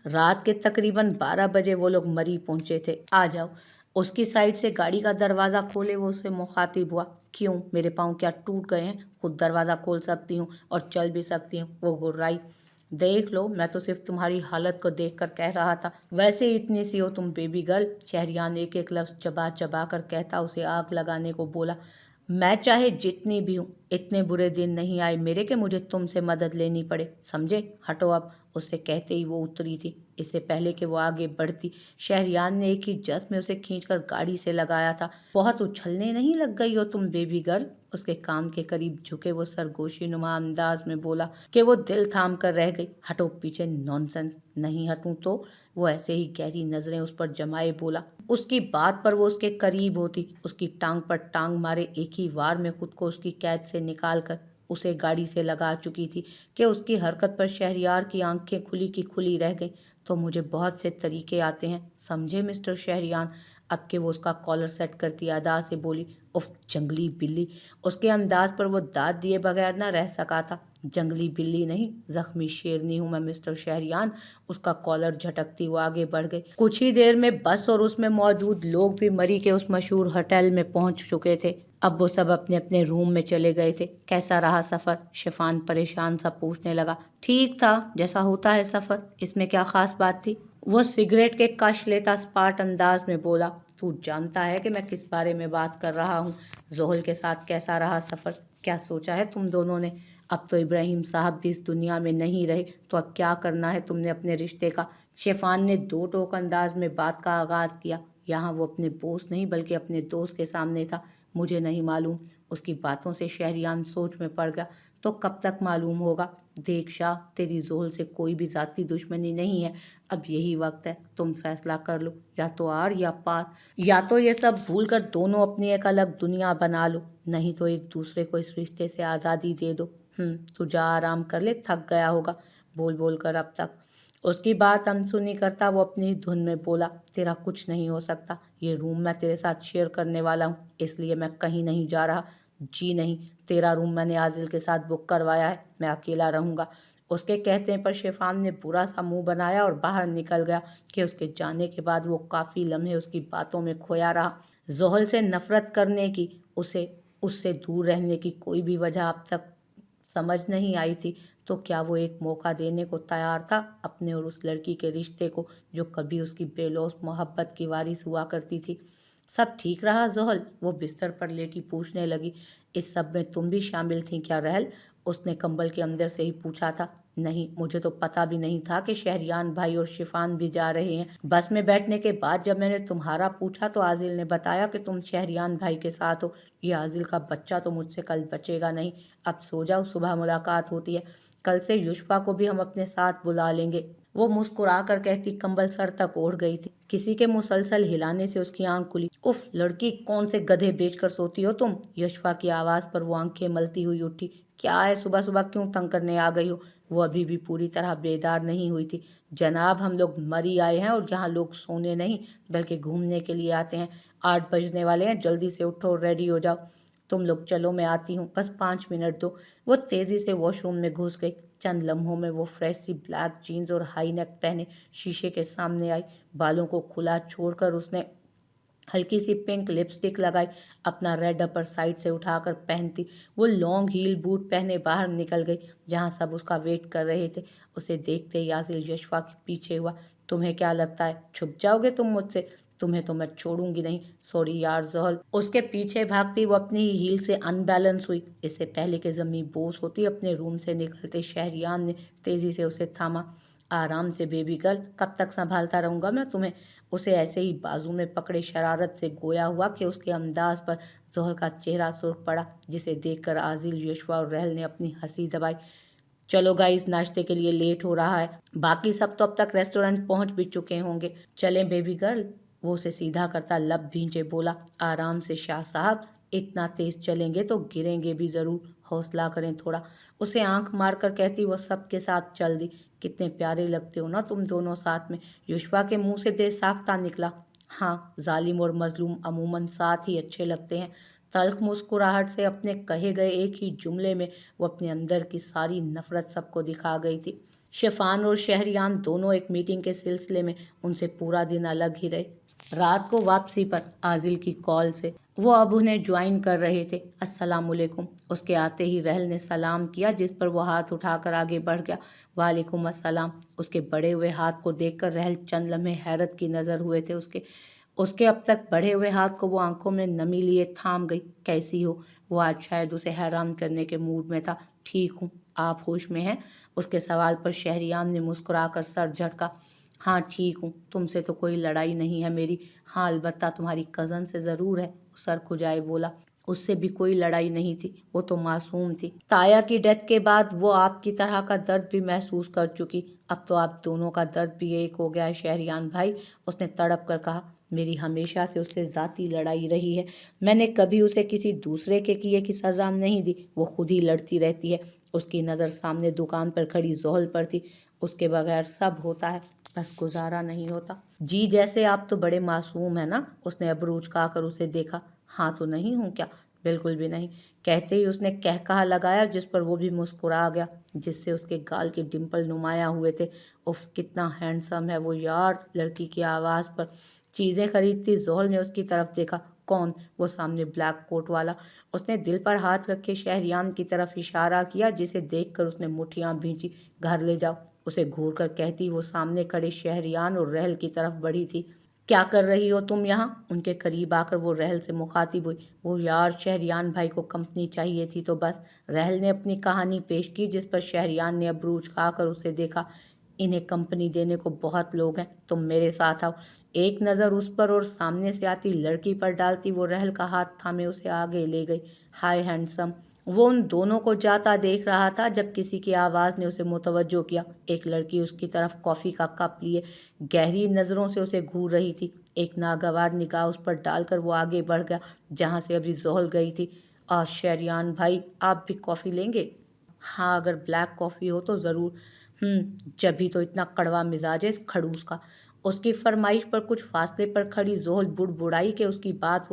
रात के तकरीबन 12 बजे वो लोग मरी पहुंचे थे। आ जाओ। उसकी साइड से गाड़ी का दरवाज़ा खोले वो उससे मुखातिब हुआ। क्यों, मेरे पाँव क्या टूट गए हैं? खुद दरवाज़ा खोल सकती हूँ और चल भी सकती हूँ। वो गुर्राई। देख लो, मैं तो सिर्फ तुम्हारी हालत को देखकर कह रहा था। वैसे ही इतनी सी हो तुम बेबी गर्ल। शहरियार एक एक लफ्ज़ चबा चबा कर कहता उसे आग लगाने को बोला। मैं चाहे जितनी भी हूँ, इतने बुरे दिन नहीं आए मेरे कि मुझे तुमसे मदद लेनी पड़े, समझे? हटो अब। उससे कहते ही वो उतरी थी। इससे पहले कि वो आगे बढ़ती, शहरियार ने एक ही जस्ट में उसे खींचकर गाड़ी से लगाया था। बहुत उछलने नहीं लग गई हो तुम बेबी गर्ल? उसके कान के करीब झुके वो सरगोशी नुमा अंदाज में बोला कि वो दिल थाम कर रह गई। हटो पीछे, नॉनसेंस। नहीं हटूं तो? वो ऐसे ही गहरी नजरें उस पर जमाए बोला। उसकी बात पर वो उसके करीब होती, उसकी टांग पर टांग मारे एक ही वार में खुद को उसकी कैद से निकाल कर उसे गाड़ी से लगा चुकी थी कि उसकी हरकत पर शहरियार की आंखें खुली की खुली रह गईं। तो मुझे बहुत से तरीके आते हैं, समझे मिस्टर शहरियार? अब के वो उसका कॉलर सेट करती अदा से बोली। उफ, जंगली बिल्ली। उसके अंदाज पर वो दाद दिए बगैर न रह सका था। जंगली बिल्ली नहीं, जख्मी शेरनी हूं मैं मिस्टर शहरियार। उसका कॉलर झटकती वो आगे बढ़ गई। कुछ ही देर में बस और उसमें मौजूद लोग भी मरी के उस मशहूर होटल में पहुंच चुके थे। अब वो सब अपने अपने रूम में चले गए थे। कैसा रहा सफ़र? शिफान परेशान सा पूछने लगा। ठीक था, जैसा होता है सफ़र। इसमें क्या खास बात थी? वो सिगरेट के कश लेता स्पार्ट अंदाज में बोला। तू जानता है कि मैं किस बारे में बात कर रहा हूँ। जोहल के साथ कैसा रहा सफ़र? क्या सोचा है तुम दोनों ने? अब तो इब्राहिम साहब भी इस दुनिया में नहीं रहे, तो अब क्या करना है तुमने अपने रिश्ते का? शिफान ने दो टोक अंदाज में बात का आगाज़ किया। यहाँ वो अपने बोस नहीं बल्कि अपने दोस्त के सामने था। मुझे नहीं मालूम। उसकी बातों से शहरियार सोच में पड़ गया। तो कब तक मालूम होगा? देख शाह, तेरी जोहल से कोई भी ज़ाती दुश्मनी नहीं है। अब यही वक्त है, तुम फैसला कर लो, या तो आर या पार। या तो ये सब भूल कर दोनों अपनी एक अलग दुनिया बना लो, नहीं तो एक दूसरे को इस रिश्ते से आज़ादी दे दो। तू जा आराम कर ले, थक गया होगा बोल बोल कर अब तक। उसकी बात अनसुनी करता वो अपनी धुन में बोला। तेरा कुछ नहीं हो सकता। ये रूम मैं तेरे साथ शेयर करने वाला हूँ, इसलिए मैं कहीं नहीं जा रहा। जी नहीं, तेरा रूम मैंने आजिल के साथ बुक करवाया है, मैं अकेला रहूँगा। उसके कहते पर शिफान ने बुरा सा मुंह बनाया और बाहर निकल गया कि उसके जाने के बाद वो काफ़ी लम्हे उसकी बातों में खोया रहा। जोहल से नफरत करने की, उसे उससे दूर रहने की कोई भी वजह अब तक समझ नहीं आई थी। तो क्या वो एक मौका देने को तैयार था अपने और उस लड़की के रिश्ते को, जो कभी उसकी बेलौस मोहब्बत की वारिस हुआ करती थी? सब ठीक रहा जोहल? वो बिस्तर पर लेटी पूछने लगी। इस सब में तुम भी शामिल थी क्या रहल? उसने कंबल के अंदर से ही पूछा था। नहीं, मुझे तो पता भी नहीं था कि शहरियार भाई और शिफान भी जा रहे हैं। बस में बैठने के बाद जब मैंने तुम्हारा पूछा तो आजिल ने बताया कि तुम शहरियार भाई के साथ हो। ये आजिल का बच्चा तो मुझसे कल बचेगा नहीं। अब सो जाओ, सुबह मुलाकात होती है। कल से युष्फा को भी हम अपने साथ बुला लेंगे। वो मुस्कुरा कर कहती कंबल सर तक ओढ़ गई थी। किसी के मुसलसल हिलाने से उसकी आंख खुली। उफ लड़की, कौन से गधे बेचकर सोती हो तुम? युष्फा की आवाज़ पर वो आंखें मलती हुई उठी। क्या है, सुबह सुबह क्यों तंग करने आ गई हो? वो अभी भी पूरी तरह बेदार नहीं हुई थी। जनाब, हम लोग मरी आए हैं और यहाँ लोग सोने नहीं बल्कि घूमने के लिए आते हैं। 8 बजने वाले हैं, जल्दी से उठो और रेडी हो जाओ। तुम लोग चलो, मैं आती हूँ, बस 5 मिनट दो। वो तेज़ी से वॉशरूम में घुस गई। चंद लम्हों में वो फ्रेश सी ब्लैक जीन्स और हाई नेक पहने शीशे के सामने आई। बालों को खुला छोड़कर उसने हल्की सी पिंक लिपस्टिक लगाई। अपना रेड अपर साइड से उठाकर पहनती वो लॉन्ग हील बूट पहने बाहर निकल गई, जहाँ सब उसका वेट कर रहे थे। उसे देखते ही आसिल यशफा के पीछे हुआ। तुम्हें क्या लगता है छुप जाओगे तुम मुझसे? तुम्हें तो मैं छोड़ूंगी नहीं। सॉरी यार जोहल। उसके पीछे भागती वो अपनी ही हील से अनबैलेंस हुई। इससे पहले कि जमी बोस होती, अपने रूम से निकलते शहरियार ने तेजी से उसे थामा। आराम से बेबी गर्ल, कब तक संभालता रहूंगा मैं तुम्हें? उसे ऐसे ही बाजू में पकड़े शरारत से गोया हुआ कि उसके अंदाज पर जोहल का चेहरा सुर्ख पड़ा, जिसे देखकर आजिल, यशवा और रहल ने अपनी हंसी दबाई। चलो गाइस, नाश्ते के लिए लेट हो रहा है। बाकी सब तो अब तक रेस्टोरेंट पहुंच भी चुके होंगे। चलें बेबी गर्ल? वो उसे सीधा करता लब भींचे बोला। आराम से शाह साहब, इतना तेज चलेंगे तो गिरेंगे भी जरूर, हौसला करें थोड़ा। उसे आंख मारकर कहती वो सबके साथ चल दी। कितने प्यारे लगते हो ना तुम दोनों साथ में। युष्पा के मुंह से बेसाख्ता निकला। हाँ, जालिम और मजलूम अमूमन साथ ही अच्छे लगते हैं। तल्ख मुस्कुराहट से अपने कहे गए एक ही जुमले में वो अपने अंदर की सारी नफरत सबको दिखा गई थी। शिफान और शहरियान दोनों एक मीटिंग के सिलसिले में उनसे पूरा दिन अलग ही रहे। रात को वापसी पर आजिल की कॉल से वो अब उन्हें ज्वाइन कर रहे थे। अस्सलामुअलैकुम। उसके आते ही रहल ने सलाम किया, जिस पर वो हाथ उठाकर आगे बढ़ गया। वालेकुम अस्सलाम। उसके बढ़े हुए हाथ को देखकर रहल चंद लम्हे हैरत की नज़र हुए थे उसके अब तक बढ़े हुए हाथ को वो आंखों में नमी लिए थाम गई। कैसी हो? वो आज शायद उसे हैरान करने के मूड में था। ठीक हूँ, आप होश में हैं? उसके सवाल पर शहरियान ने मुस्कुराकर सर झटका। हाँ ठीक हूँ, तुमसे तो कोई लड़ाई नहीं है मेरी। हाँ अलबत्ता तुम्हारी कज़न से ज़रूर है। सर खुजाए बोला। उससे भी कोई लड़ाई नहीं थी, वो तो मासूम थी। ताया की डेथ के बाद वो आपकी तरह का दर्द भी महसूस कर चुकी। अब तो आप दोनों का दर्द भी एक हो गया है शहरियान भाई। उसने तड़प कर कहा। मेरी हमेशा से उससे ज़ाती लड़ाई रही है। मैंने कभी उसे किसी दूसरे के किए की सज़ा नहीं दी। वो खुद ही लड़ती रहती है। उसकी नज़र सामने दुकान पर खड़ी जोहल पर थी। उसके बगैर सब होता है, बस गुजारा नहीं होता। जी जैसे आप तो बड़े मासूम है ना? उसने अबरू उचकाकर उसे देखा। हाँ तो नहीं हूँ क्या? बिल्कुल भी नहीं। कहते ही उसने कहकहा लगाया, जिस पर वो भी मुस्कुरा गया, जिससे उसके गाल के डिंपल नुमाया हुए थे। उफ कितना हैंडसम है वो यार। लड़की की आवाज़ पर चीज़ें खरीदती जोहल ने उसकी तरफ देखा। कौन? वो सामने ब्लैक कोट वाला। उसने दिल पर हाथ रखे शहरियान की तरफ इशारा किया, जिसे देखकर उसने मुठ्ठियां भींची। घर ले जाओ, उसे घूर कर कहती वो सामने खड़े शहरियान और रहल की तरफ बढ़ी थी। क्या कर रही हो तुम यहाँ? उनके करीब आकर वो रहल से मुखातिब हुई। वो यार शहरियान भाई को कंपनी चाहिए थी तो बस। रहल ने अपनी कहानी पेश की, जिस पर शहरियान ने अबरू उचकाकर उसे देखा। इन्हें कंपनी देने को बहुत लोग हैं, तुम मेरे साथ आओ। एक नज़र उस पर और सामने से आती लड़की पर डालती वो रहल का हाथ थामे उसे आगे ले गई। हाय हैंडसम। वो उन दोनों को जाता देख रहा था जब किसी की आवाज़ ने उसे मुतवज्जो किया। एक लड़की उसकी तरफ कॉफ़ी का कप लिए गहरी नज़रों से उसे घूर रही थी। एक नागवार निगाह उस पर डालकर वो आगे बढ़ गया, जहाँ से अभी जोहल गई थी। शहरियान भाई, आप भी कॉफ़ी लेंगे? हाँ अगर ब्लैक कॉफ़ी हो तो ज़रूर। जभी तो इतना कड़वा मिजाज है इस खड़ूस का। उसकी फरमाइश पर कुछ फासले पर खड़ी जोहल बुड़बुड़ाई के उसकी बात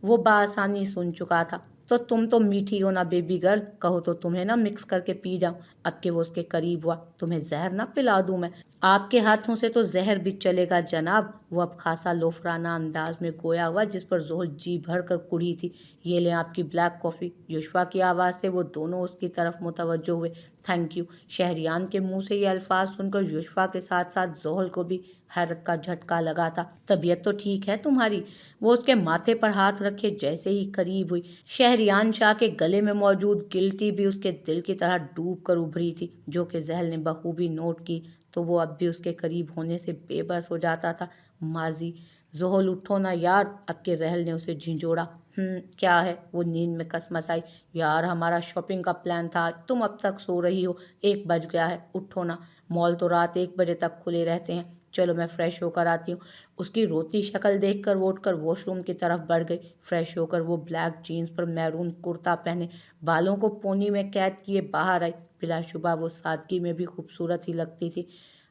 वो बआसानी सुन चुका था। तो तुम तो मीठी हो ना बेबी गर्ल, कहो तो तुम्हें ना मिक्स करके पी जाऊं। अब के वो उसके करीब हुआ। तुम्हें जहर ना पिला दूं मैं? आपके हाथों से तो जहर भी चलेगा जनाब। वो अब खासा लोफराना अंदाज में गोया हुआ, जिस पर जोहल जी भर कर कुड़ी थी। ये लें आपकी ब्लैक कॉफ़ी। युश्वा की आवाज़ से वो दोनों उसकी तरफ मुतवज्जो हुए। Thank you. शहरियान के मुंह से ये अल्फाज सुनकर युश्वा के साथ साथ जोहल को भी हैरत का झटका लगा था। तबीयत तो ठीक है तुम्हारी? वो उसके माथे पर हाथ रखे जैसे ही करीब हुई, शहरियान शाह के गले में मौजूद गिल्टी भी उसके दिल की तरह डूब कर उभरी थी, जो कि जहल ने बखूबी नोट की। तो वो अब भी उसके करीब होने से बेबस हो जाता था। माजी। जोहल उठो ना यार। अब के रहल ने उसे झिंझोड़ा। क्या है? वो नींद में कसमसाई। यार हमारा शॉपिंग का प्लान था, तुम अब तक सो रही हो। 1 बज गया है, उठो ना। मॉल तो रात 1 बजे तक खुले रहते हैं। चलो मैं फ्रेश होकर आती हूँ। उसकी रोती शक्ल देखकर वो उठकर वॉशरूम की तरफ बढ़ गई। फ्रेश होकर वो ब्लैक जीन्स पर मैरून कुर्ता पहने, बालों को पोनी में कैद किए बाहर आई। बिलाशुबा वो सादगी में भी खूबसूरत ही लगती थी।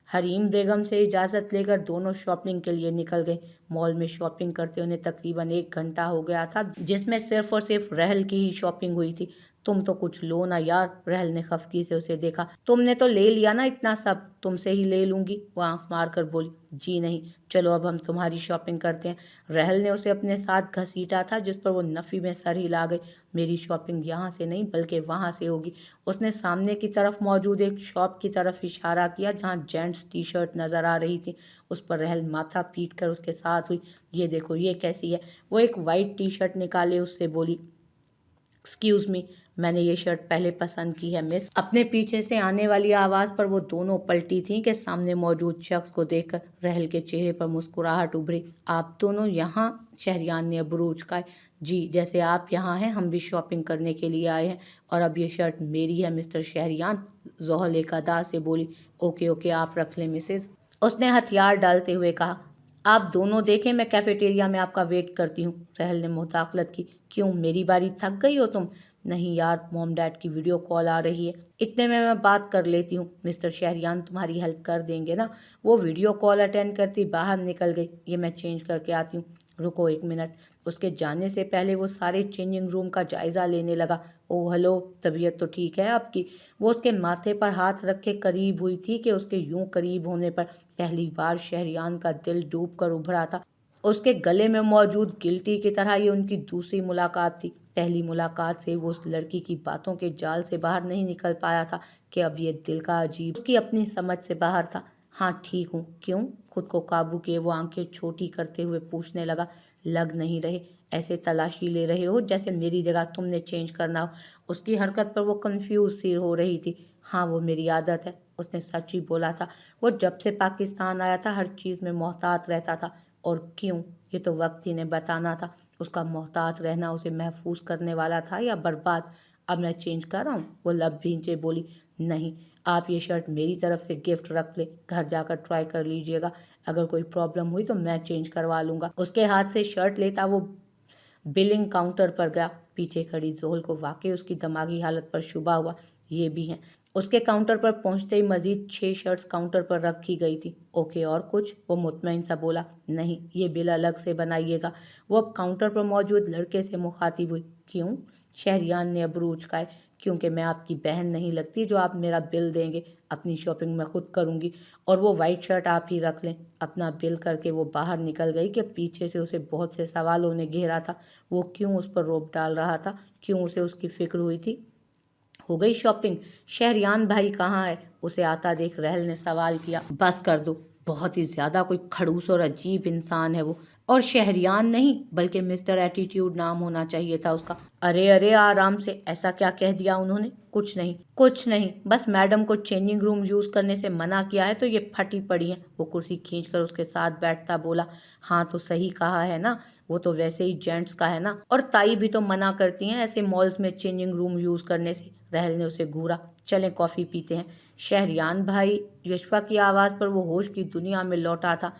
हरीम बेगम से इजाज़त लेकर दोनों शॉपिंग के लिए निकल गए। मॉल में शॉपिंग करते उन्हें तकरीबन 1 घंटा हो गया था, जिसमें सिर्फ और सिर्फ रहल की ही शॉपिंग हुई थी। तुम तो कुछ लो ना यार। रहल ने खफकी से उसे देखा। तुमने तो ले लिया ना इतना सब, तुमसे ही ले लूंगी। वो आंख मार कर बोली। जी नहीं, चलो अब हम तुम्हारी शॉपिंग करते हैं। रहल ने उसे अपने साथ घसीटा था, जिस पर वो नफ़ी में सर हिला गई। मेरी शॉपिंग यहाँ से नहीं बल्कि वहाँ से होगी। उसने सामने की तरफ मौजूद एक शॉप की तरफ इशारा किया, जहाँ जेंट्स टी शर्ट नज़र आ रही थी। उस पर रहल माथा पीट कर उसके साथ हुई। ये देखो ये कैसी है? वो एक वाइट टी शर्ट निकाले उससे बोली। एक्सक्यूज़ मी, मैंने ये शर्ट पहले पसंद की है मिस। अपने पीछे से आने वाली आवाज़ पर वो दोनों पलटी थीं कि सामने मौजूद शख्स को देखकर रहल के चेहरे पर मुस्कुराहट उभरी। आप दोनों यहाँ? शहरियान ने अबरू उचकाए। जी, जैसे आप यहाँ हैं हम भी शॉपिंग करने के लिए आए हैं। और अब ये शर्ट मेरी है मिस्टर शहरियान। जोहल एक अदा से बोली। ओके ओके, आप रख लें मिसेज, उसने हथियार डालते हुए कहा। आप दोनों देखें, मैं कैफेटेरिया में आपका वेट करती हूँ। रहल ने मुदाखलत की। क्यों, मेरी बारी? थक गई हो तुम? नहीं यार, मॉम डैड की वीडियो कॉल आ रही है, इतने में मैं बात कर लेती हूँ। मिस्टर शहरियान तुम्हारी हेल्प कर देंगे ना? वो वीडियो कॉल अटेंड करती बाहर निकल गई। ये मैं चेंज करके आती हूँ। रुको एक मिनट। उसके जाने से पहले वो सारे चेंजिंग रूम का जायज़ा लेने लगा। ओह हेलो, तबीयत तो ठीक है आपकी? वो उसके माथे पर हाथ रखे करीब हुई थी कि उसके यूं करीब होने पर पहली बार शहरियान का दिल डूब कर उभरा था। उसके गले में मौजूद गिल्टी की तरह ये उनकी दूसरी मुलाकात थी। पहली मुलाकात से वो उस लड़की की बातों के जाल से बाहर नहीं निकल पाया था कि अब ये दिल का अजीब उसकी अपनी समझ से बाहर था। हाँ ठीक हूँ। क्यों? खुद को काबू किए वो आंखें छोटी करते हुए पूछने लगा। लग नहीं रहे, ऐसे तलाशी ले रहे हो जैसे मेरी जगह तुमने चेंज करना हो। उसकी हरकत पर वो कंफ्यूज सी हो रही थी। हाँ वो मेरी आदत है, उसने सच ही बोला था। वो जब से पाकिस्तान आया था हर चीज़ में मोहतात रहता था। और क्यों? ये तो वक्त ही ने बताना था। उसका मोहतात रहना उसे महफूज करने वाला था या बर्बाद। अब मैं चेंज कर रहा हूँ? वो लब भींचे बोली। नहीं, आप ये शर्ट मेरी तरफ से गिफ्ट रख ले, घर जाकर ट्राई कर लीजिएगा। अगर कोई प्रॉब्लम हुई तो मैं चेंज करवा लूँगा। उसके हाथ से शर्ट लेता वो बिलिंग काउंटर पर गया। पीछे खड़ी जोहल को वाकई उसकी दिमागी हालत पर शुबा हुआ। ये भी हैं। उसके काउंटर पर पहुंचते ही मजीद 6 शर्ट्स काउंटर पर रखी गई थी। ओके और कुछ? वो मुतमईन सा बोला। नहीं, ये बिल अलग से बनाइएगा। वो अब काउंटर पर मौजूद लड़के से मुखातिब हुई। क्यों? शहरियान ने अबरू उचकाए। क्योंकि मैं आपकी बहन नहीं लगती जो आप मेरा बिल देंगे। अपनी शॉपिंग मैं खुद करूंगी। और वो वाइट शर्ट आप ही रख लें। अपना बिल करके वो बाहर निकल गई कि पीछे से उसे बहुत से सवालों ने घेरा था। वो क्यों उस पर रोब डाल रहा था? क्यों उसे उसकी फिक्र हुई थी? हो गई शॉपिंग? शहरियान भाई कहाँ है? उसे आता देख रहल ने सवाल किया। बस कर दो, बहुत ही ज्यादा कोई खड़ूस और अजीब इंसान है वो। और शहरियान नहीं बल्कि मिस्टर एटीट्यूड नाम होना चाहिए था उसका। अरे अरे आराम से, ऐसा क्या कह दिया उन्होंने? कुछ नहीं कुछ नहीं, बस मैडम को चेंजिंग रूम यूज करने से मना किया है तो ये फटी पड़ी है। वो कुर्सी खींचकर उसके साथ बैठता बोला। हाँ तो सही कहा है ना, वो तो वैसे ही जेंट्स का है ना। और ताई भी तो मना करती हैं ऐसे मॉल्स में चेंजिंग रूम यूज करने से। रहल ने उसे घूरा। चलें कॉफी पीते हैं। शहरियान भाई, यशवा की आवाज़ पर वो होश की दुनिया में लौटा था।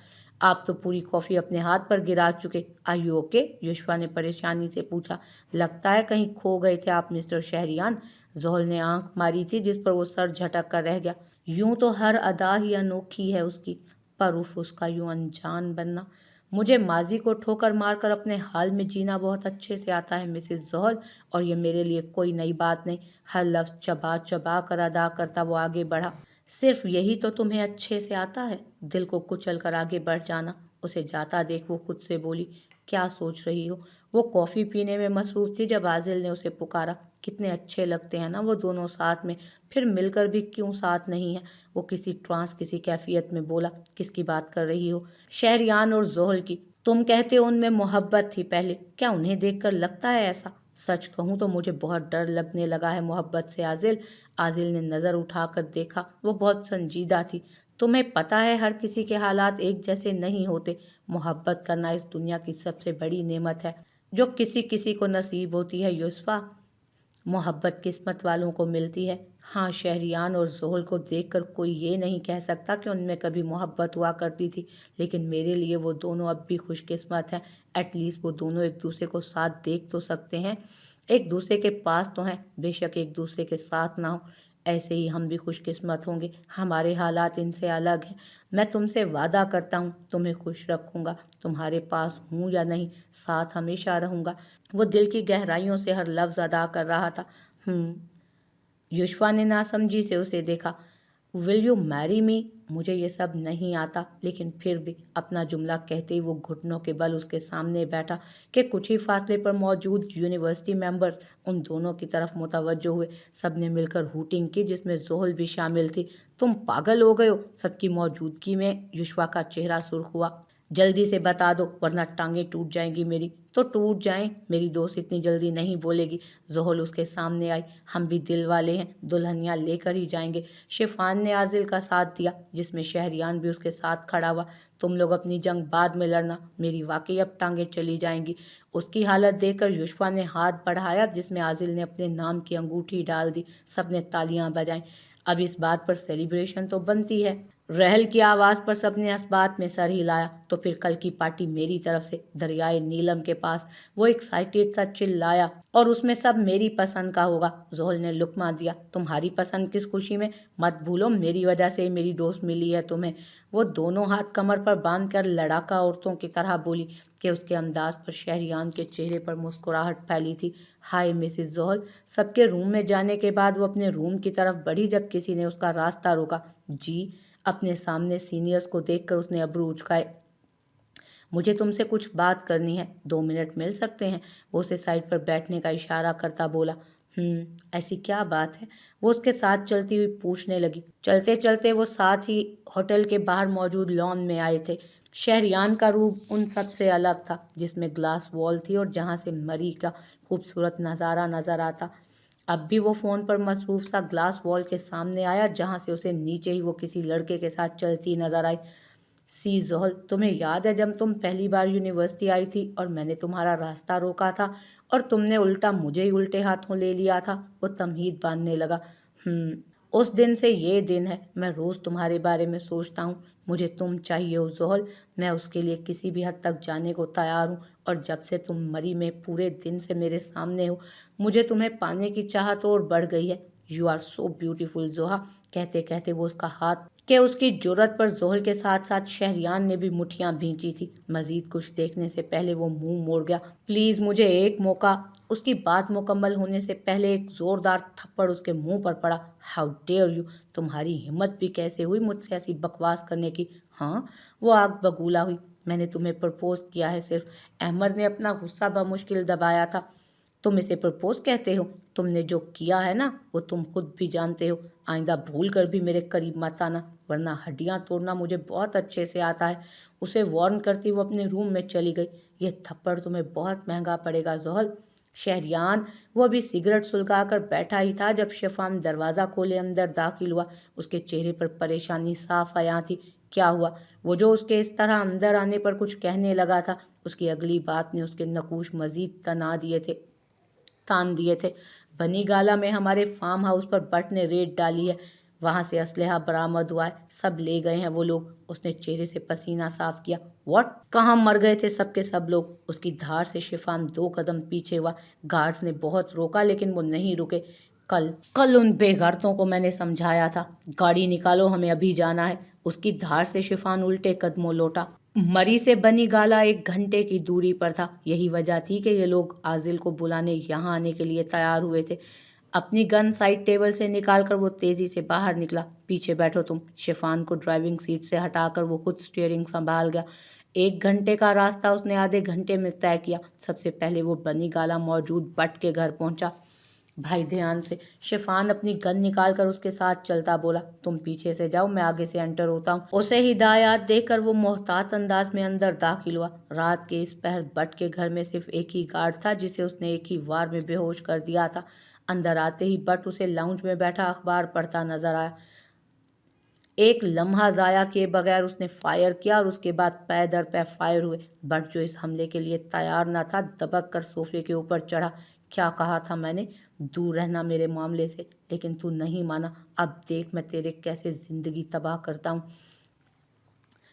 आप तो पूरी कॉफ़ी अपने हाथ पर गिरा चुके। Are you okay? यशवा ने परेशानी से पूछा। लगता है कहीं खो गए थे आप मिस्टर शहरियान। जोहल ने आंख मारी थी जिस पर वो सर झटक कर रह गया। यूं तो हर अदा ही अनोखी है उसकी, पर उफ उसका यूं अनजान बनना। मुझे माजी को ठोकर मारकर अपने हाल में जीना बहुत अच्छे से आता है मिसेस जोहल, और ये मेरे लिए कोई नई बात नहीं। हर लफ्ज़ चबा चबा कर अदा करता वो आगे बढ़ा। सिर्फ यही तो तुम्हें अच्छे से आता है, दिल को कुचल कर आगे बढ़ जाना। उसे जाता देख वो खुद से बोली। क्या सोच रही हो? वो कॉफ़ी पीने में मसरूफ़ थी जब आजिल ने उसे पुकारा। कितने अच्छे लगते हैं ना वो दोनों साथ में, फिर मिलकर भी क्यों साथ नहीं है? वो किसी ट्रांस किसी कैफियत में बोला। किसकी बात कर रही हो? शहरियान और जोहल की। तुम कहते हो उनमें मोहब्बत थी पहले, क्या उन्हें देखकर लगता है ऐसा? सच कहूँ तो मुझे बहुत डर लगने लगा है मोहब्बत से आजिल। आजिल ने नज़र उठाकर देखा। वो बहुत संजीदा थी। तुम्हें पता है हर किसी के हालात एक जैसे नहीं होते। मोहब्बत करना इस दुनिया की सबसे बड़ी नेमत है जो किसी किसी को नसीब होती है युस्फा। मोहब्बत किस्मत वालों को मिलती है। हाँ, शहरियान और जोहल को देखकर कोई ये नहीं कह सकता कि उनमें कभी मोहब्बत हुआ करती थी, लेकिन मेरे लिए वो दोनों अब भी खुशकिस्मत हैं। एटलीस्ट वो दोनों एक दूसरे को साथ देख तो सकते हैं, एक दूसरे के पास तो हैं। बेशक एक दूसरे के साथ ना हो, ऐसे ही हम भी खुशकिस्मत होंगे। हमारे हालात इनसे अलग हैं। मैं तुमसे वादा करता हूँ तुम्हें खुश रखूँगा। तुम्हारे पास हूँ या नहीं, साथ हमेशा रहूँगा। वो दिल की गहराइयों से हर लफ्ज़ अदा कर रहा था। युष्वा ने नासमझी से उसे देखा। Will you marry me? मुझे ये सब नहीं आता, लेकिन फिर भी अपना जुमला कहते ही वो घुटनों के बल उसके सामने बैठा कि कुछ ही फासले पर मौजूद यूनिवर्सिटी मेंबर्स उन दोनों की तरफ मुतवज्जो हुए। सबने मिलकर हूटिंग की जिसमें जोहल भी शामिल थी। तुम पागल हो गए हो? सबकी मौजूदगी में युष्वा का चेहरा सुर्ख हुआ। जल्दी से बता दो वरना टांगें टूट जाएंगी मेरी। तो टूट जाएं, मेरी दोस्त इतनी जल्दी नहीं बोलेगी। जोहल उसके सामने आई। हम भी दिल वाले हैं, दुल्हनिया लेकर ही जाएंगे। शिफान ने आजिल का साथ दिया जिसमें शहरियान भी उसके साथ खड़ा हुआ। तुम लोग अपनी जंग बाद में लड़ना, मेरी वाकई अब टांगें चली जाएंगी। उसकी हालत देखकर युष्फा ने हाथ बढ़ाया जिसमें आजिल ने अपने नाम की अंगूठी डाल दी। सबने तालियां बजाईं। अब इस बात पर सेलिब्रेशन तो बनती है। रहल की आवाज़ पर सबने इस बात में सर हिलाया। तो फिर कल की पार्टी मेरी तरफ से दरियाए नीलम के पास, वो एक्साइटेड सा चिल्लाया, और उसमें सब मेरी पसंद का होगा। जोहल ने लुकमा दिया। तुम्हारी पसंद किस खुशी में? मत भूलो मेरी वजह से मेरी दोस्त मिली है तुम्हें। वो दोनों हाथ कमर पर बांधकर लड़ाका औरतों की तरह बोली कि उसके अंदाज पर शहरियान के चेहरे पर मुस्कुराहट फैली थी। हाय मिसेस जोहल। सबके रूम में जाने के बाद वो अपने रूम की तरफ बढ़ी जब किसी ने उसका रास्ता रोका। जी। अपने सामने सीनियर्स को देखकर उसने अब्रू उचकाए। मुझे तुमसे कुछ बात करनी है, 2 मिनट मिल सकते हैं? वो उसे साइड पर बैठने का इशारा करता बोला। ऐसी क्या बात है? वो उसके साथ चलती हुई पूछने लगी। चलते चलते वो साथ ही होटल के बाहर मौजूद लॉन में आए थे। शहरियान का रूम उन सब से अलग था, जिसमें ग्लास वॉल थी और जहाँ से मरी का खूबसूरत नज़ारा नज़र आता। अब भी वो फ़ोन पर मसरूफ सा ग्लास वॉल के सामने आया, जहाँ से उसे नीचे ही वो किसी लड़के के साथ चलती नज़र आई। सी जोहल, तुम्हें याद है जब तुम पहली बार यूनिवर्सिटी आई थी और मैंने तुम्हारा रास्ता रोका था और तुमने उल्टा मुझे ही उल्टे हाथों ले लिया था? वो तमहीद बांधने लगा। उस दिन से ये दिन है, मैं रोज़ तुम्हारे बारे में सोचता हूँ। मुझे तुम चाहिए हो जोहल, मैं उसके लिए किसी भी हद तक जाने को तैयार हूँ। और जब से तुम मरी में पूरे दिन से मेरे सामने हो, मुझे तुम्हें पाने की चाहत और बढ़ गई है। यू आर सो ब्यूटीफुल जोहा। कहते कहते वो उसका हाथ कि उसकी जुर्रत पर जोहल के साथ साथ शहरियान ने भी मुठियां भींची थी। मजीद कुछ देखने से पहले वो मुंह मोड़ गया। प्लीज़ मुझे एक मौका। उसकी बात मुकम्मल होने से पहले एक ज़ोरदार थप्पड़ उसके मुंह पर पड़ा। हाउ डेयर यू, तुम्हारी हिम्मत भी कैसे हुई मुझसे ऐसी बकवास करने की? हाँ, वो आग बबूला हुई। मैंने तुम्हें प्रपोज किया है सिर्फ। अहमद ने अपना गुस्सा बमुश्किल दबाया था। तुम इसे प्रपोज कहते हो? तुमने जो किया है ना, वो तुम खुद भी जानते हो। आइंदा भूल कर भी मेरे करीब मत आना, वरना हड्डियां तोड़ना मुझे बहुत अच्छे से आता है। उसे वार्न करती वो अपने रूम में चली गई। ये थप्पड़ तुम्हें बहुत महंगा पड़ेगा जोहल। शहरियान, वो अभी सिगरेट सुलगा कर बैठा ही था जब शिफान दरवाज़ा खोले अंदर दाखिल हुआ। उसके चेहरे पर परेशानी साफ आया थी। क्या हुआ? वो जो उसके इस तरह अंदर आने पर कुछ कहने लगा था, उसकी अगली बात ने उसके नकूश मजीद तान दिए थे। बनी गाला में हमारे फार्म हाउस पर बट ने रेड डाली है। वहाँ से असलहा बरामद हुआ है। सब ले गए हैं वो लोग। उसने चेहरे से पसीना साफ किया। व्हाट? कहाँ मर गए थे सब के सब लोग? उसकी धार से शिफान 2 कदम पीछे हुआ। गार्ड्स ने बहुत रोका लेकिन वो नहीं रुके। कल कल उन बेगैरतों को मैंने समझाया था। गाड़ी निकालो, हमें अभी जाना है। उसकी धार से शिफान उल्टे कदमों लौटा। मरी से बनी गाला 1 घंटे की दूरी पर था। यही वजह थी कि ये लोग आजिल को बुलाने यहाँ आने के लिए तैयार हुए थे। अपनी गन साइड टेबल से निकालकर वो तेजी से बाहर निकला। पीछे बैठो तुम। शिफान को ड्राइविंग सीट से हटाकर वो खुद स्टीयरिंग संभाल गया। 1 घंटे का रास्ता उसने आधे घंटे में तय किया। सबसे पहले वो बनी गाला मौजूद बट के घर पहुंचा। भाई ध्यान से। शिफान अपनी गन निकालकर उसके साथ चलता बोला। तुम पीछे से जाओ, मैं आगे से एंटर होता हूँ। उसे हिदायत देकर वो मोहतात अंदाज में अंदर दाखिल हुआ। रात के इस पहर बट के घर में सिर्फ एक ही गार्ड था जिसे उसने एक ही वार में बेहोश कर दिया था। अंदर आते ही बट उसे लाउंज में बैठा अखबार पढ़ता नजर आया। एक लम्हा ज़ाया किए बगैर उसने फायर किया और उसके बाद पै दर पै फायर हुए। बट जो इस हमले के लिए तैयार न था, दबक कर सोफे के ऊपर चढ़ा। क्या कहा था मैंने? दूर रहना मेरे मामले से, लेकिन तू नहीं माना। अब देख मैं तेरे कैसे ज़िंदगी तबाह करता हूँ।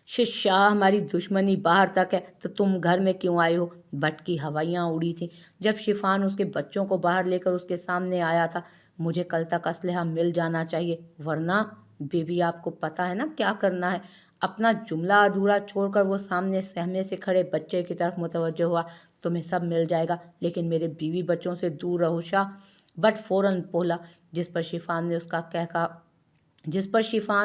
शाह, हमारी दुश्मनी बाहर तक है तो तुम घर में क्यों आए हो? बट की हवाइयाँ उड़ी थीं जब शिफान उसके बच्चों को बाहर लेकर उसके सामने आया था। मुझे कल तक असलहा मिल जाना चाहिए, वरना बेबी आपको पता है ना क्या करना है। अपना जुमला अधूरा छोड़कर वो सामने सहमे से खड़े बच्चे की तरफ मुतवज्जो हुआ। तुम्हें सब मिल जाएगा, लेकिन मेरे बीवी बच्चों से दूर रहो शाह। बट फौरन बोला, जिस पर शिफान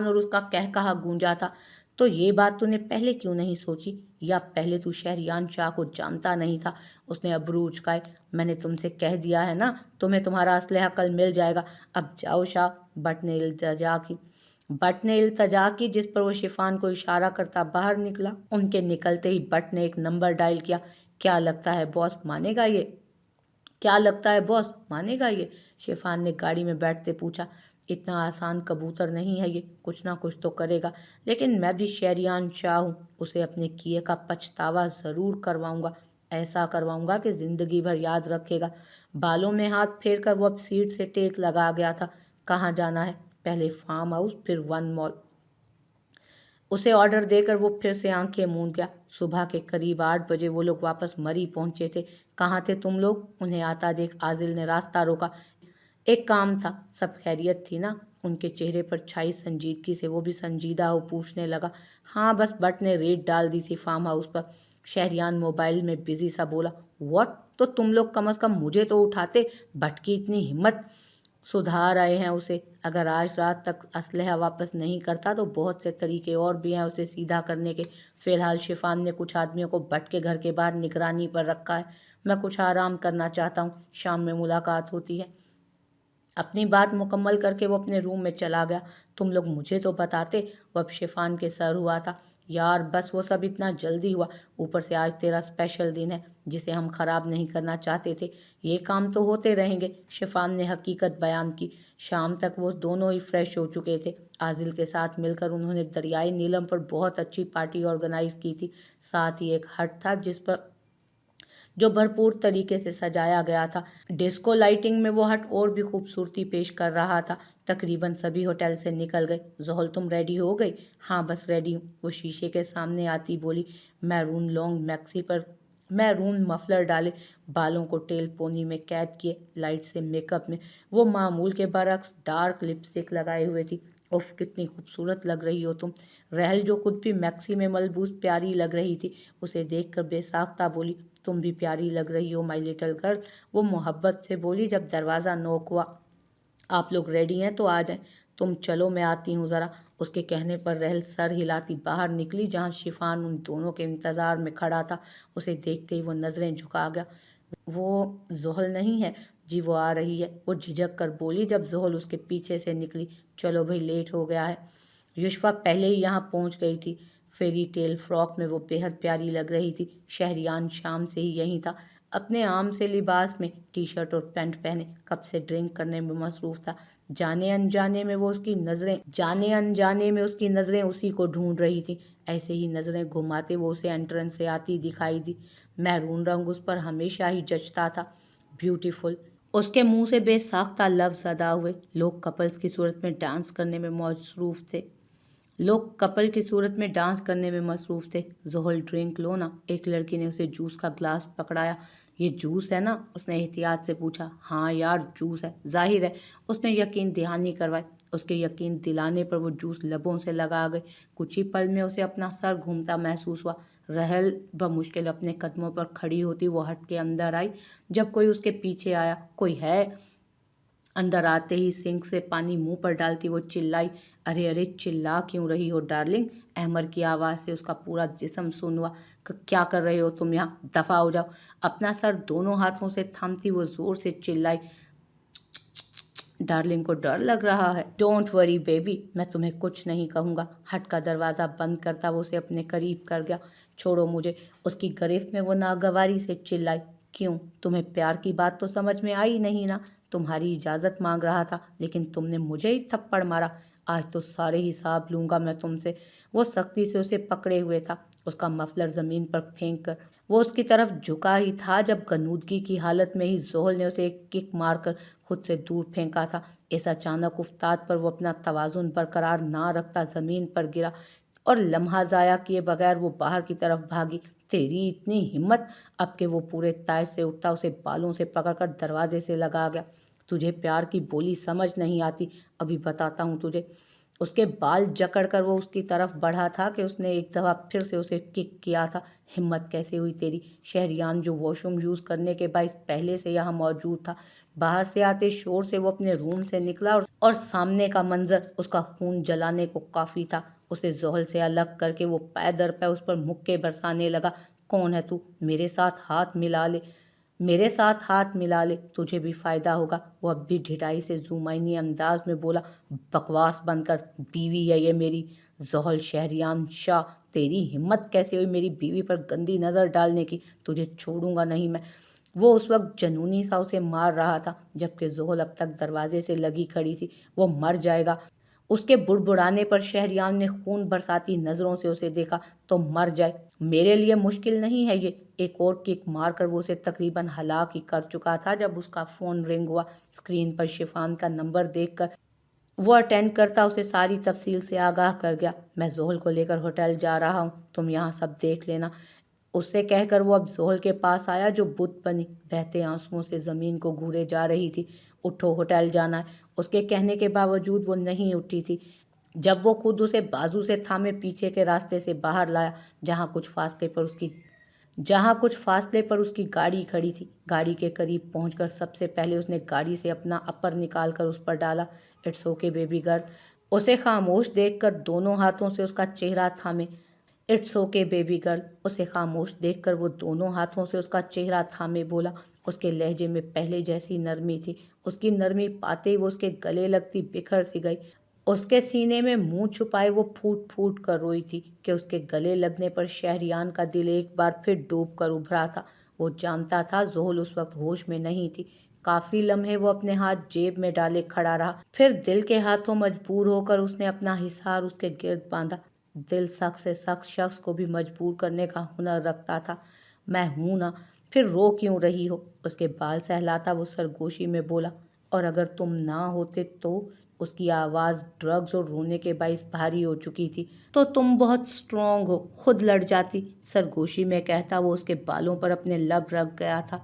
और उसका कहकहा गूंजा था। तो ये बात तूने पहले क्यों नहीं सोची? या पहले तू शहरियान शाह को जानता नहीं था? उसने अबरू उचकाए। मैंने तुमसे कह दिया है ना, तुम्हें तुम्हारा असलहा कल मिल जाएगा। अब जाओ शाह। बट ने इल्तजा की, जिस पर वो शिफान को इशारा करता बाहर निकला। उनके निकलते ही बट ने एक नंबर डायल किया। क्या लगता है बॉस मानेगा ये? शिफान ने गाड़ी में बैठते पूछा। इतना आसान कबूतर नहीं है ये, कुछ ना कुछ तो करेगा। लेकिन मैं भी शहरियान शाह हूँ, उसे अपने किए का पछतावा ज़रूर करवाऊंगा। ऐसा करवाऊंगा कि ज़िंदगी भर याद रखेगा। बालों में हाथ फेर कर वो अब सीट से टेक लगा गया था। कहाँ जाना है? पहले फार्म हाउस, फिर वन मॉल। उसे ऑर्डर देकर वो फिर से आंखें मूंद गया। सुबह के करीब 8 बजे वो लोग वापस मरी पहुंचे थे। कहाँ थे तुम लोग? उन्हें आता देख आजिल ने रास्ता रोका। ایک کام تھا، سب خیریت تھی نا؟ ان کے چہرے پر چھائی سنجیدگی سے وہ بھی سنجیدہ ہو پوچھنے لگا۔ ہاں بس بٹ نے ریٹ ڈال دی تھی فارم ہاؤس پر۔ شہریان موبائل میں بزی سا بولا۔ واٹ؟ تو تم لوگ کم از کم مجھے تو اٹھاتے، بٹ کی اتنی ہمت؟ سدھار آئے ہیں اسے، اگر آج رات تک اسلحہ واپس نہیں کرتا تو بہت سے طریقے اور بھی ہیں اسے سیدھا کرنے کے۔ فی الحال شفان نے کچھ آدمیوں کو بٹ کے گھر کے باہر نگرانی پر رکھا ہے۔ میں کچھ آرام کرنا چاہتا ہوں، شام میں ملاقات ہوتی ہے۔ اپنی بات مکمل کر کے وہ اپنے روم میں چلا گیا۔ تم لوگ مجھے تو بتاتے۔ وہ اب شفان کے سر ہوا تھا۔ یار بس وہ سب اتنا جلدی ہوا، اوپر سے آج تیرا اسپیشل دن ہے جسے ہم خراب نہیں کرنا چاہتے تھے۔ یہ کام تو ہوتے رہیں گے، شفان نے حقیقت بیان کی۔ شام تک وہ دونوں ہی فریش ہو چکے تھے۔ عازل کے ساتھ مل کر انہوں نے دریائے نیلم پر بہت اچھی پارٹی آرگنائز کی تھی۔ ساتھ ہی ایک ہٹ تھا جو بھرپور طریقے سے سجایا گیا تھا۔ ڈسکو لائٹنگ میں وہ ہٹ اور بھی خوبصورتی پیش کر رہا تھا۔ تقریباً سبھی ہوٹل سے نکل گئے۔ زحل تم ریڈی ہو گئی؟ ہاں بس ریڈی ہوں، وہ شیشے کے سامنے آتی بولی۔ میرون لانگ میکسی پر میرون مفلر ڈالے، بالوں کو ٹیل پونی میں قید کیے، لائٹ سے میک اپ میں وہ معمول کے برعکس ڈارک لپسٹک لگائے ہوئے تھی۔ اف کتنی خوبصورت لگ رہی ہو تم۔ رحل جو خود بھی میکسی میں ملبوس پیاری لگ رہی تھی، اسے دیکھ کر بے ساختہ بولی۔ تم بھی پیاری لگ رہی ہو مائی لٹل گرل، وہ محبت سے بولی جب دروازہ نوک ہوا۔ آپ لوگ ریڈی ہیں تو آ جائیں۔ تم چلو میں آتی ہوں ذرا۔ اس کے کہنے پر رحل سر ہلاتی باہر نکلی جہاں شفان ان دونوں کے انتظار میں کھڑا تھا۔ اسے دیکھتے ہی وہ نظریں جھکا گیا۔ وہ زحل نہیں ہے؟ جی وہ آ رہی ہے، وہ جھجک کر بولی جب زحل اس کے پیچھے سے نکلی۔ چلو بھئی لیٹ ہو گیا ہے۔ یشوا پہلے ہی یہاں پہنچ گئی تھی۔ فیری ٹیل فراک میں وہ بے حد پیاری لگ رہی تھی۔ شہریان شام سے ہی یہیں تھا، اپنے عام سے لباس میں، ٹی شرٹ اور پینٹ پہنے، کب سے ڈرنک کرنے میں مصروف تھا۔ جانے انجانے میں اس کی نظریں اسی کو ڈھونڈ رہی تھیں۔ ایسے ہی نظریں گھماتے وہ اسے انٹرنس سے آتی دکھائی دی۔ میرون رنگ اس پر ہمیشہ ہی جچتا تھا۔ بیوٹیفل۔ اس کے منہ سے بے ساختہ لفظ ادا ہوئے۔ لوگ کپل کی صورت میں ڈانس کرنے میں مصروف تھے۔ زحل ڈرنک لو نا۔ ایک لڑکی نے اسے جوس کا گلاس پکڑایا۔ یہ جوس ہے نا؟ اس نے احتیاط سے پوچھا۔ ہاں یار جوس ہے، ظاہر ہے، اس نے یقین دہانی کروائی۔ اس کے یقین دلانے پر وہ جوس لبوں سے لگا گئی۔ کچھ ہی پل میں اسے اپنا سر گھومتا محسوس ہوا۔ رحل بمشکل اپنے قدموں پر کھڑی ہوتی وہ ہٹ کے اندر آئی جب کوئی اس کے پیچھے آیا۔ کوئی ہے؟ اندر آتے ہی سنک سے پانی منہ پر ڈالتی وہ چلائی۔ ارے چلا کیوں رہی ہو ڈارلنگ؟ احمر کی آواز سے اس کا پورا جسم سن ہوا۔ کیا کر رہے ہو تم یہاں؟ دفع ہو جاؤ۔ اپنا سر دونوں ہاتھوں سے تھامتی وہ زور سے چلائی۔ ڈارلنگ کو ڈر لگ رہا ہے؟ ڈونٹ وری بیبی، میں تمہیں کچھ نہیں کہوں گا۔ ہٹ کا دروازہ بند کرتا وہ اسے اپنے قریب کر گیا۔ چھوڑو مجھے، اس کی گرفت میں وہ ناگواری سے چلائی۔ کیوں؟ تمہیں پیار کی بات تو سمجھ میں آئی نہیں نا؟ تمہاری اجازت مانگ رہا تھا لیکن تم نے مجھے ہی تھپڑ مارا۔ آج تو سارے حساب لوں گا میں تم سے۔ وہ سختی سے اسے پکڑے ہوئے تھا، اس کا مفلر زمین پر پھینک کر وہ اس کی طرف جھکا ہی تھا جب غنودگی کی حالت میں ہی زحل نے اسے ایک کک مار کر خود سے دور پھینکا تھا۔ اس اچانک افتاد پر وہ اپنا توازن برقرار نہ رکھتا زمین پر گرا اور لمحہ ضائع کیے بغیر وہ باہر کی طرف بھاگی۔ تیری اتنی ہمت! اب کہ وہ پورے تاج سے اٹھتا اسے بالوں سے پکڑ کر دروازے سے لگا گیا۔ تجھے پیار کی بولی سمجھ نہیں آتی، ابھی بتاتا ہوں تجھے۔ اس کے بال جکڑ کر وہ اس کی طرف بڑھا تھا کہ اس نے ایک دفعہ پھر سے اسے کک کیا تھا۔ ہمت کیسے ہوئی تیری؟ شہریان جو واش روم یوز کرنے کے باعث پہلے سے یہاں موجود تھا، باہر سے آتے شور سے وہ اپنے روم سے نکلا اور سامنے کا منظر اس کا خون جلانے کو کافی تھا۔ اسے زحل سے الگ کر کے وہ پے در پے اس پر مکے برسانے لگا۔ کون ہے تو؟ میرے ساتھ ہاتھ ملا لے، تجھے بھی فائدہ ہوگا۔ وہ اب بھی ڈھٹائی سے زومائنی انداز میں بولا۔ بکواس بند کر، بیوی ہے یہ میری۔ زحل شہریان شاہ، تیری ہمت کیسے ہوئی میری بیوی پر گندی نظر ڈالنے کی؟ تجھے چھوڑوں گا نہیں میں۔ وہ اس وقت جنونی سا اسے مار رہا تھا جبکہ زحل اب تک دروازے سے لگی کھڑی تھی۔ وہ مر جائے گا۔ اس کے بڑبڑانے پر شہریان نے خون برساتی نظروں سے اسے دیکھا۔ تو مر جائے، میرے لیے مشکل نہیں ہے یہ۔ ایک اور کک مار کر وہ اسے تقریباً ہلاک ہی کر چکا تھا جب اس کا فون رنگ ہوا۔ اسکرین پر شفان کا نمبر دیکھ کر وہ اٹینڈ کرتا اسے ساری تفصیل سے آگاہ کر گیا۔ میں زحل کو لے کر ہوٹل جا رہا ہوں، تم یہاں سب دیکھ لینا۔ اس سے کہہ کر وہ اب زحل کے پاس آیا جو بت بنی بہتے آنسوؤں سے زمین کو گھورے جا رہی تھی۔ اٹھو ہوٹل جانا ہے۔ اس کے کہنے کے باوجود وہ نہیں اٹھی تھی۔ جب وہ خود اسے بازو سے تھامے پیچھے کے راستے سے باہر لایا جہاں کچھ فاصلے پر اس کی گاڑی کھڑی تھی۔ گاڑی کے قریب پہنچ کر سب سے پہلے اس نے گاڑی سے اپنا اپر نکال کر اس پر ڈالا۔ اٹس اوکے بیبی گرل، اسے خاموش دیکھ کر دونوں ہاتھوں سے اس کا چہرہ تھامے۔ اٹس اوکے بیبی گرل، اسے خاموش دیکھ کر وہ دونوں ہاتھوں سے اس کا چہرہ تھامے بولا۔ اس کے لہجے میں پہلے جیسی نرمی تھی۔ اس کی نرمی پاتے ہی وہ اس کے گلے لگتی بکھر سی گئی۔ اس کے سینے میں منہ چھپائے وہ پھوٹ پھوٹ کر روئی تھی کہ اس کے گلے لگنے پر شہریان کا دل ایک بار پھر ڈوب کر ابھرا تھا۔ وہ جانتا تھا زحل اس وقت ہوش میں نہیں تھی۔ کافی لمحے وہ اپنے ہاتھ جیب میں ڈالے کھڑا رہا، پھر دل کے ہاتھوں مجبور ہو کر اس نے اپنا حصار اس کے گرد باندھا۔ دل سخت سے سخت شخص کو بھی مجبور کرنے کا ہنر رکھتا تھا۔ میں ہوں نا، پھر رو کیوں رہی ہو؟ اس کے بال سہلاتا وہ سرگوشی میں بولا۔ اور اگر تم نہ ہوتے تو؟ اس کی آواز ڈرگز اور رونے کے باعث بھاری ہو چکی تھی۔ تو تم بہت اسٹرانگ ہو، خود لڑ جاتی، سرگوشی میں کہتا وہ اس کے بالوں پر اپنے لب رکھ گیا تھا۔